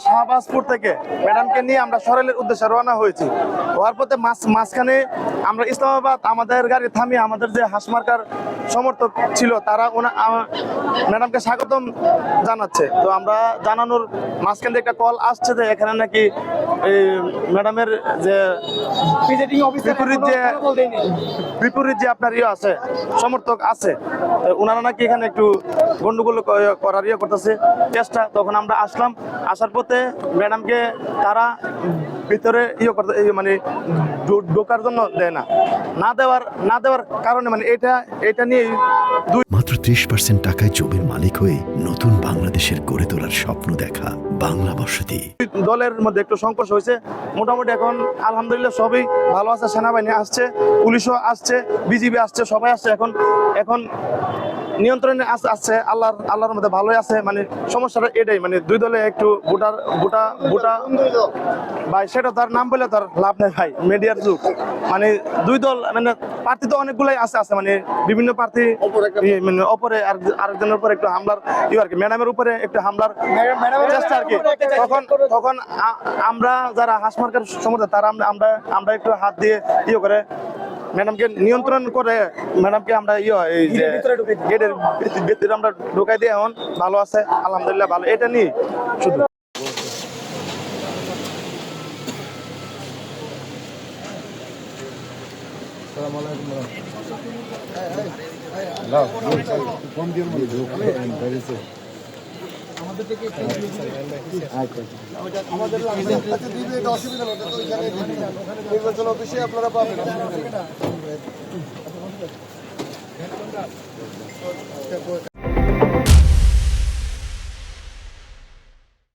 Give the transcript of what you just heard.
শাহবাজপুর থেকে ম্যাডামকে নিয়ে আমরা সরাইলের উদ্দেশ্যে রওনা হয়েছি। হওয়ার পথে মাঝখানে আমরা ইসলামাবাদ আমাদের গাড়ি থামিয়ে আমাদের যে হাসমার্কার সমর্থক ছিল তারা ম্যাডামকে স্বাগতম জানাচ্ছে। তো আমরা জানানোর মাঝখানে একটা কল আসছে যে এখানে নাকি এই ম্যাডামের যে বিপরীত যে আপনার ইয়ে আছে সমর্থক আছে, ওনারা নাকি এখানে একটু গন্ডগোল করার ইয়ে করতেছে চেষ্টা। তখন আমরা আসলাম, আসার পথে ম্যাডামকে তারা ভিতরে মানে ঢোকার জন্য দেয় না দেওয়ার কারণে মানে এটা নিয়ে মাত্র 30% টাকায় জমির মালিক হয়ে নতুন বাংলাদেশের গড়ে তোলার স্বপ্ন দেখা বাংলা বসতি। দলের মধ্যে একটু সংঘর্ষ হয়েছে। মোটামুটি এখন আলহামদুলিল্লাহ সবই ভালো আছে, সেনাবাহিনী আসছে, পুলিশও আসছে, বিজিবি আসছে, সবাই আসছে। এখন নিয়ন্ত্রণে আসছে, আল্লাহর মধ্যে ভালোই আছে। মানে সমস্যাটা এটাই, মানে দুই দলে একটু ভোটা ভাই, সেটা তার নাম বলে তার লাভ নেই ভাই, মিডিয়ার যুগ। মানে দুই দল, মানে প্রার্থী তো অনেকগুলাই আছে, মানে বিভিন্ন প্রার্থী মানে অপরে আরেকজনের উপরে একটু হামলার আর কি, ম্যাডামের উপরে একটু হামলার চেষ্টা আর কি। তখন আমরা যারা হাসমার্কার সমর্থক তারা আমরা একটু হাত দিয়ে করে ম্যাডামকে নিয়ন্ত্রণ করে ম্যাডামকে আমরা এই যে গেটের ভিতরে আমরা ঢুকাই দিয়ে এখন ভালো আছে আলহামদুলিল্লাহ, ভালো। এটা নিয়ে শুধু নির্বাচন অফিসে আপনারা পাবেন।